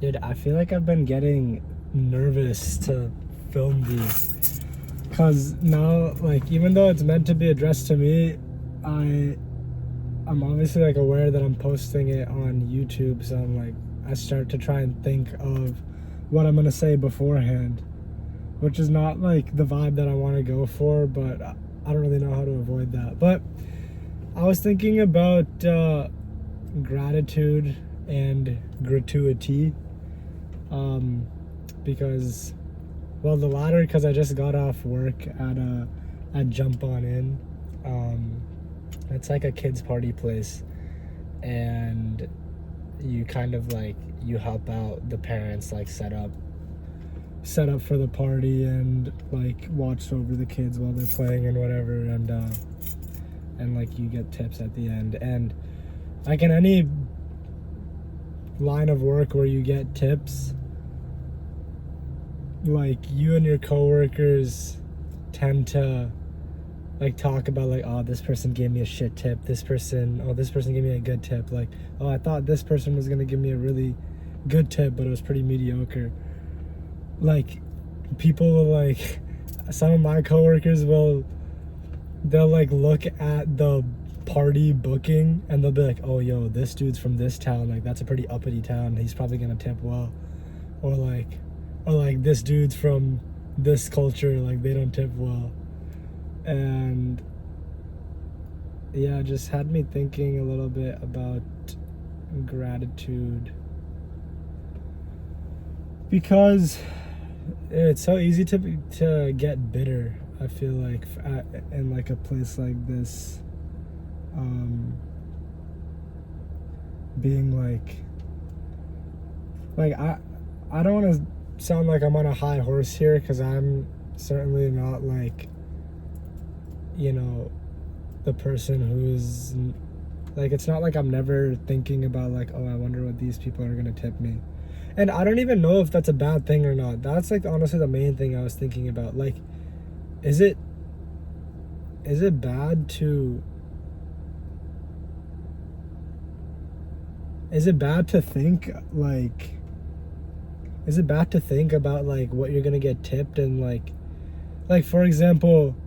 Dude, I feel like I've been getting nervous to film these. Cause now, like, even though it's meant to be addressed to me, I'm obviously like aware that I'm posting it on YouTube, so I start to try and think of what I'm gonna say beforehand, which is not like the vibe that I want to go for, but I don't really know how to avoid that. But I was thinking about gratitude and gratuity, because, well, the latter because I just got off work at Jump On In. It's like a kids party place, and you kind of like you help out the parents, like set up for the party and like watch over the kids while they're playing and whatever, and like you get tips at the end. And like in any line of work where you get tips, like you and your coworkers tend to like talk about like, oh, this person gave me a shit tip, this person gave me a good tip, like, oh, I thought this person was gonna give me a really good tip but it was pretty mediocre. Like, people will like, some of my coworkers they'll like look at the party booking and they'll be like, oh, yo, this dude's from this town, like that's a pretty uppity town, he's probably gonna tip well. Or like this dude's from this culture, like they don't tip well. And yeah, it just had me thinking a little bit about gratitude, because it's so easy to get bitter, I feel like, in like a place like this, being like I don't want to sound like I'm on a high horse here, because I'm certainly not like, you know, the person who's like, it's not like I'm never thinking about like, oh, I wonder what these people are gonna tip me. And I don't even know if that's a bad thing or not. That's like honestly the main thing I was thinking about. Like, is it bad to think like, is it bad to think about like what you're gonna get tipped? And like for example,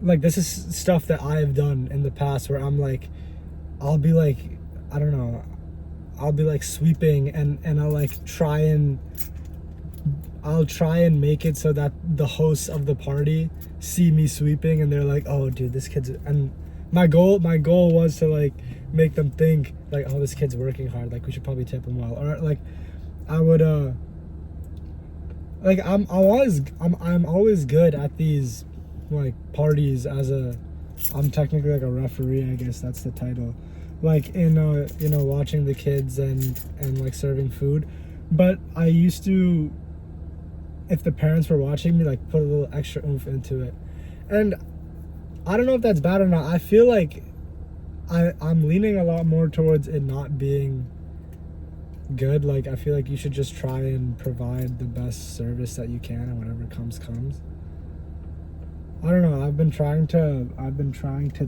like this is stuff that I've done in the past where I'm like, I'll be like, I don't know, I'll be like sweeping and I'll like I'll try and make it so that the hosts of the party see me sweeping and they're like, oh dude, this kid's, and my goal was to like make them think like, oh, this kid's working hard, like we should probably tip him well. Or like I would like I'm always good at these like parties as I'm technically like a referee, I guess that's the title, like in you know, watching the kids and like serving food. But I used to, if the parents were watching me, like put a little extra oomph into it. And I don't know if that's bad or not. I feel like I'm leaning a lot more towards it not being good. Like I feel like you should just try and provide the best service that you can, and whatever comes. I don't know. I've been trying to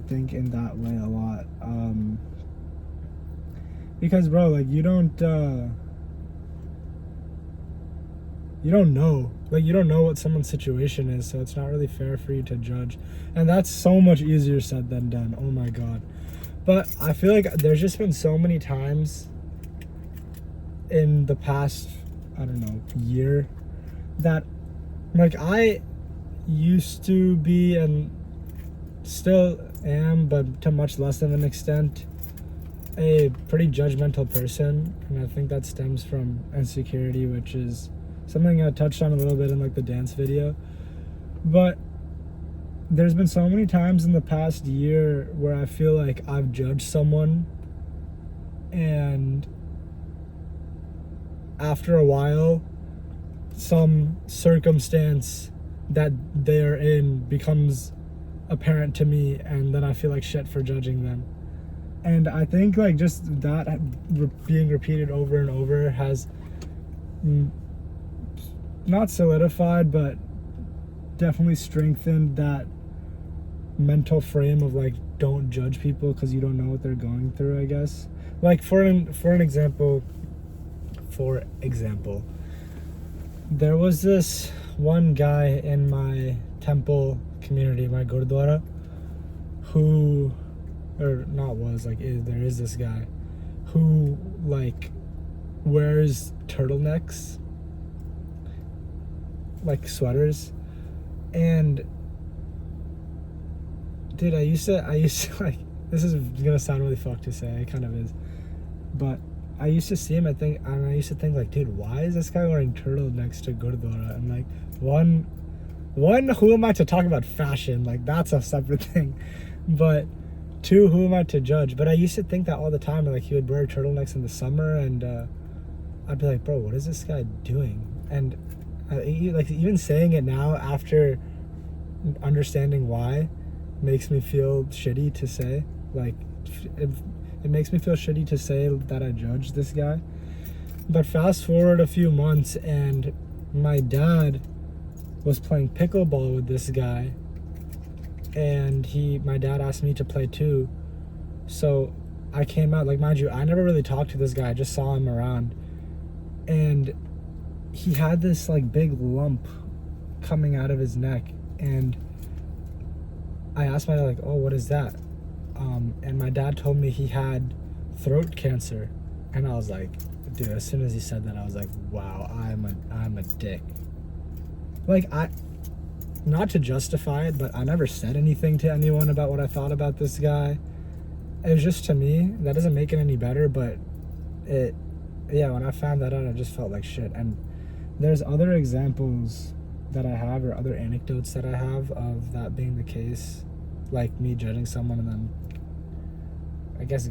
think in that way a lot. Because bro, like you don't know. Like you don't know what someone's situation is, so it's not really fair for you to judge. And that's so much easier said than done. Oh my god. But I feel like there's just been so many times in the past, I don't know, year, that like I used to be, and still am, but to much less of an extent, a pretty judgmental person. And I think that stems from insecurity, which is something I touched on a little bit in like the dance video. But there's been so many times in the past year where I feel like I've judged someone, and after a while some circumstance that they're in becomes apparent to me, and then I feel like shit for judging them. And I think like just that being repeated over and over has not solidified, but definitely strengthened that mental frame of like, don't judge people because you don't know what they're going through, I guess. Like for an example, for example, there was this one guy in my temple community, my Gurdwara, who, or not was, like, there is this guy who, like, wears turtlenecks, like sweaters, and dude, I used to like, this is gonna sound really fucked to say, it kind of is, but I used to see him, and I used to think, like, dude, why is this guy wearing turtlenecks to Gurdwara? And, like, one, who am I to talk about fashion? Like, that's a separate thing. But two, who am I to judge? But I used to think that all the time. Like, he would wear turtlenecks in the summer, and I'd be like, bro, what is this guy doing? And like, even saying it now after understanding why makes me feel shitty to say. Like, it makes me feel shitty to say that I judge this guy. But fast forward a few months, and my dad was playing pickleball with this guy, and my dad asked me to play too. So I came out, like, mind you, I never really talked to this guy, I just saw him around, and he had this, like, big lump coming out of his neck, and I asked my dad, like, oh, what is that? And my dad told me he had throat cancer, and I was like, dude, as soon as he said that, I was like, wow, I'm a dick. Like, not to justify it, but I never said anything to anyone about what I thought about this guy. It was just, to me, that doesn't make it any better, but when I found that out, I just felt like shit. And there's other examples that I have, or other anecdotes that I have of that being the case, like me judging someone and then, I guess,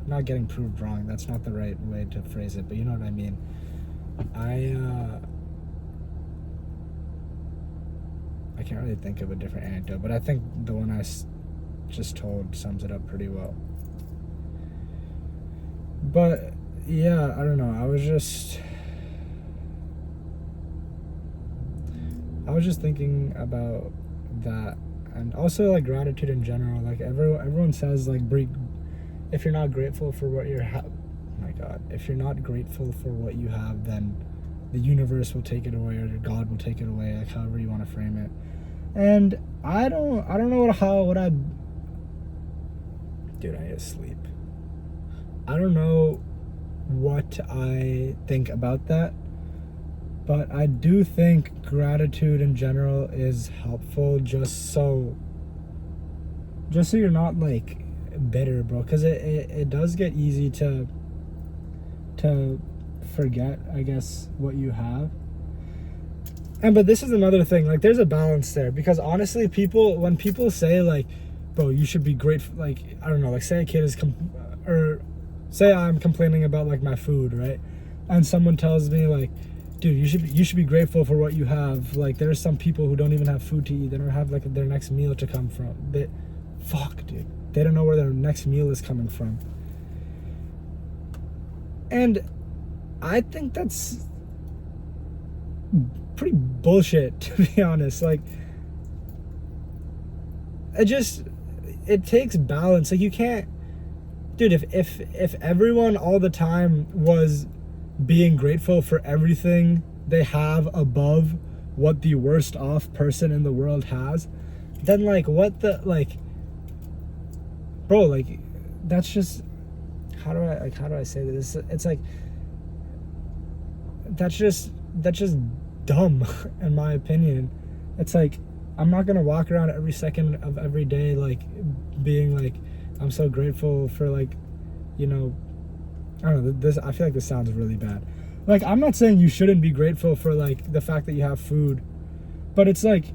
not getting proved wrong. That's not the right way to phrase it, but you know what I mean. I can't really think of a different anecdote, but I think the one I just told sums it up pretty well. But yeah, I don't know. I was just thinking about that, and also, like, gratitude in general. Like, everyone says, like, if you're not grateful for what if you're not grateful for what you have, then the universe will take it away, or God will take it away, like, however you want to frame it. And I don't know dude, I need to sleep. I don't know what I think about that, but I do think gratitude in general is helpful, just so you're not, like, bitter, bro, because it does get easy to forget, I guess, what you have. But this is another thing, like, there's a balance there, because honestly, when people say, like, bro, you should be grateful, like, I don't know, like, say a kid is or say I'm complaining about, like, my food, right? And someone tells me, like, dude, you should be grateful for what you have. Like, there's some people who don't even have food to eat. They don't have, like, their next meal to come from. Fuck, dude. They don't know where their next meal is coming from. And I think that's pretty bullshit, to be honest. Like, it takes balance. Like, you can't, dude, if everyone all the time was being grateful for everything they have above what the worst off person in the world has, then, like, what the, like, bro, like, that's just, how do I say this? It's like, that's just dumb, in my opinion. It's like, I'm not gonna walk around every second of every day, like, being like, I'm so grateful for, like, you know, I don't know, this, I feel like this sounds really bad. Like, I'm not saying you shouldn't be grateful for, like, the fact that you have food, but it's like,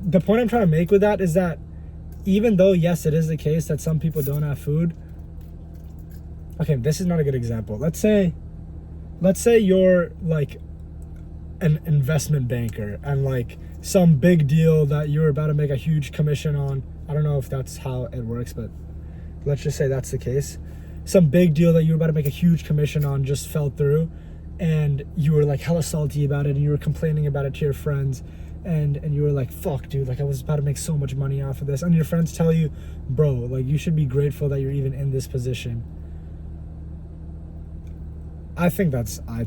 the point I'm trying to make with that is that even though, yes, it is the case that some people don't have food, okay, this is not a good example. Let's say you're, like, an investment banker, and, like, some big deal that you're about to make a huge commission on, I don't know if that's how it works, but let's just say that's the case. Some big deal that you were about to make a huge commission on just fell through, and you were, like, hella salty about it, and you were complaining about it to your friends, and you were like, fuck, dude, like, I was about to make so much money off of this, and your friends tell you, bro, like, you should be grateful that you're even in this position. I think that's I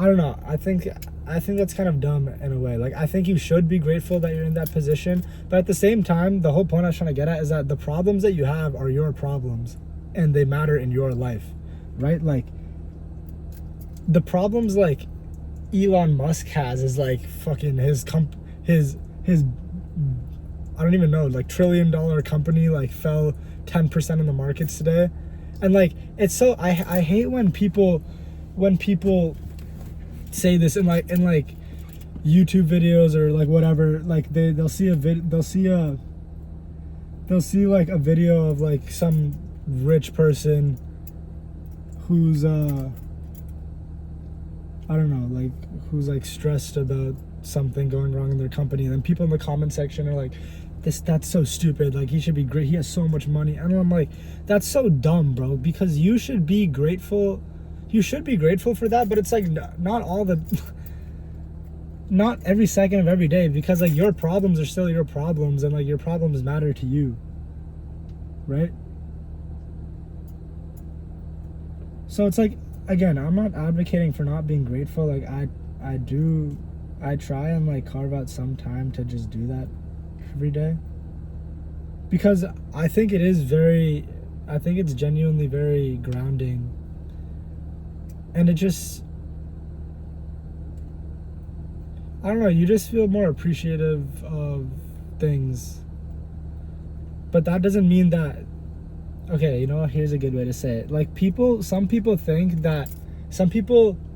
don't know. I think that's kind of dumb in a way. Like, I think you should be grateful that you're in that position, but at the same time, the whole point I was trying to get at is that the problems that you have are your problems, and they matter in your life, right? Like, the problems like Elon Musk has is like fucking his I don't even know, like $1 trillion company like fell 10% in the markets today, and like it's so I hate when people say this in like YouTube videos or like whatever, like they'll see like a video of like some rich person who's I don't know, like who's like stressed about something going wrong in their company, and then people in the comment section are like, that's so stupid, like he should be great, he has so much money. And I'm like, that's so dumb, bro, because you should be grateful for that, but it's like not all the not every second of every day, because like your problems are still your problems, and like your problems matter to you, right? So it's like, again, I'm not advocating for not being grateful. Like I try and like carve out some time to just do that every day, because I think it's genuinely very grounding, and it just, I don't know, you just feel more appreciative of things. But that doesn't mean that, okay, you know, here's a good way to say it. Like some people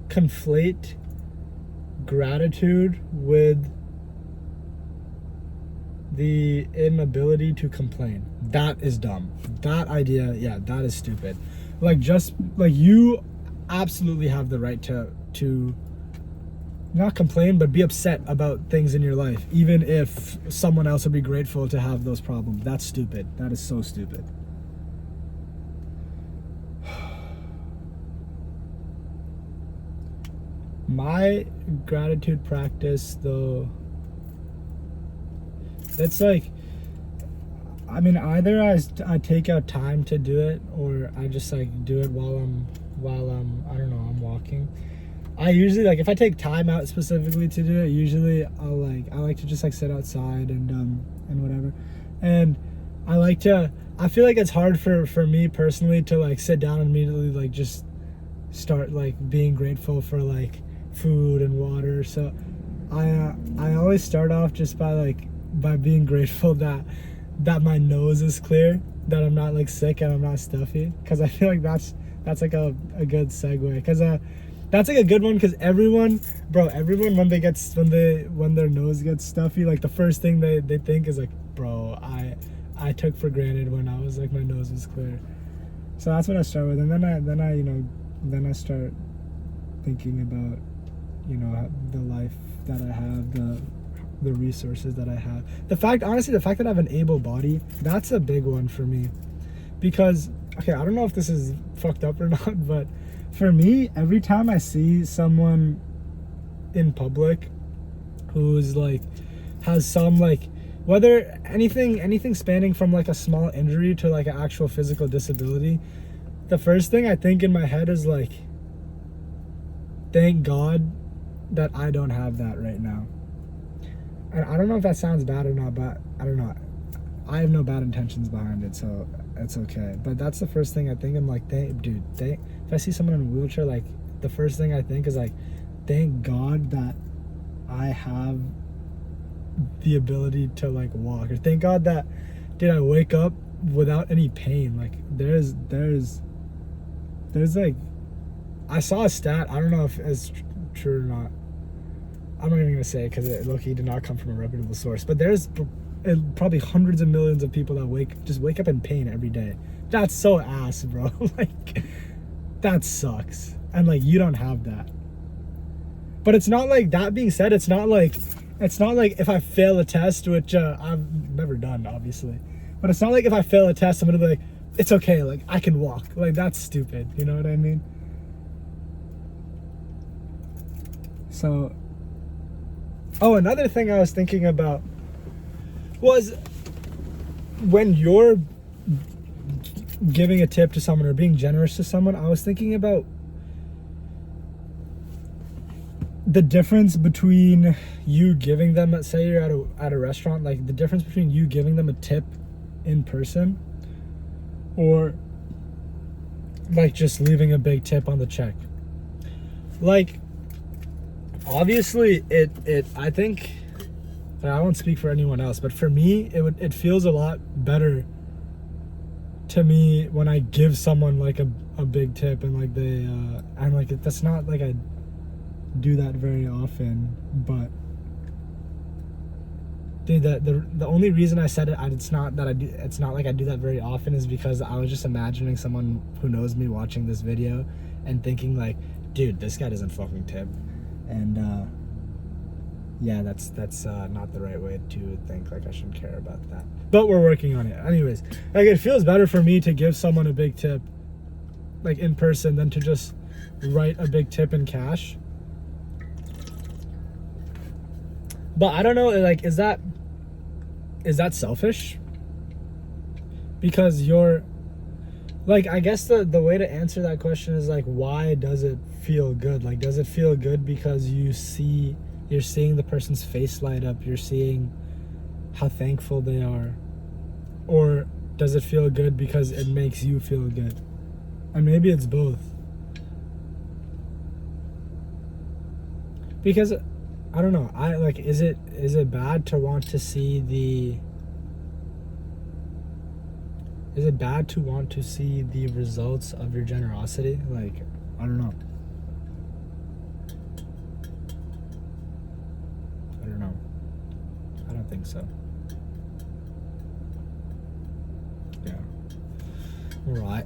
conflate gratitude with the inability to complain. That is dumb. That idea, yeah, that is stupid. Like, just like, you absolutely have the right to not complain, but be upset about things in your life, even if someone else would be grateful to have those problems. That's stupid. That is so stupid. My gratitude practice, though, it's like, I mean, either I take out time to do it, or I just like do it while I'm I don't know, I'm walking. I usually, like, if I take time out specifically to do it, usually I like to just like sit outside and whatever. And I feel like it's hard for me personally to like sit down and immediately like just start like being grateful for like food and water. So I always start off just by being grateful that my nose is clear, that I'm not like sick and I'm not stuffy, because I feel like that's like a good segue, because that's like a good one, because everyone when their nose gets stuffy, like the first thing they think is like, bro, I took for granted when I was like, my nose was clear. So that's what I start with, and then I start thinking about, you know, the life that I have, the resources that I have. The fact that I have an able body, that's a big one for me. Because, okay, I don't know if this is fucked up or not, but for me, every time I see someone in public who's like, has some like, whether anything spanning from like a small injury to like an actual physical disability, the first thing I think in my head is like, thank God that I don't have that right now. And I don't know if that sounds bad or not, but I don't know. I have no bad intentions behind it, so it's okay. But that's the first thing I think. I'm like, if I see someone in a wheelchair, like, the first thing I think is like, thank God that I have the ability to like walk, or thank God that, I wake up without any pain. Like, there's like, I saw a stat, I don't know if it's true or not, I'm not even gonna say it because it low-key did not come from a reputable source, but there's probably hundreds of millions of people that wake up in pain every day. That's so ass, bro. Like, that sucks. And like, you don't have that. But it's not like, that being said, it's not like if I fail a test, which I've never done, obviously, but it's not like if I fail a test, I'm gonna be like, it's okay, like, I can walk. Like, that's stupid, you know what I mean? So, oh, another thing I was thinking about was when you're giving a tip to someone or being generous to someone, I was thinking about the difference between you giving them, say you're at a restaurant, like the difference between you giving them a tip in person or like just leaving a big tip on the check. Like, obviously I think, I won't speak for anyone else, but for me it feels a lot better to me when I give someone like a big tip and like they and like that's not like I do that very often, but dude, the only reason I said it's not like I do that very often is because I was just imagining someone who knows me watching this video and thinking like, dude, this guy doesn't fucking tip. And yeah, that's not the right way to think. Like, I shouldn't care about that, but we're working on it. Anyways, like, it feels better for me to give someone a big tip like in person than to just write a big tip in cash. But I don't know, like, is that selfish? Because you're like, I guess the way to answer that question is like, why does it feel good? Like, does it feel good because you're seeing the person's face light up, you're seeing how thankful they are? Or does it feel good because it makes you feel good? And maybe it's both. Because I don't know, I like, is it bad to want to see the results of your generosity? Like, I don't know. I don't think so. Yeah. All right.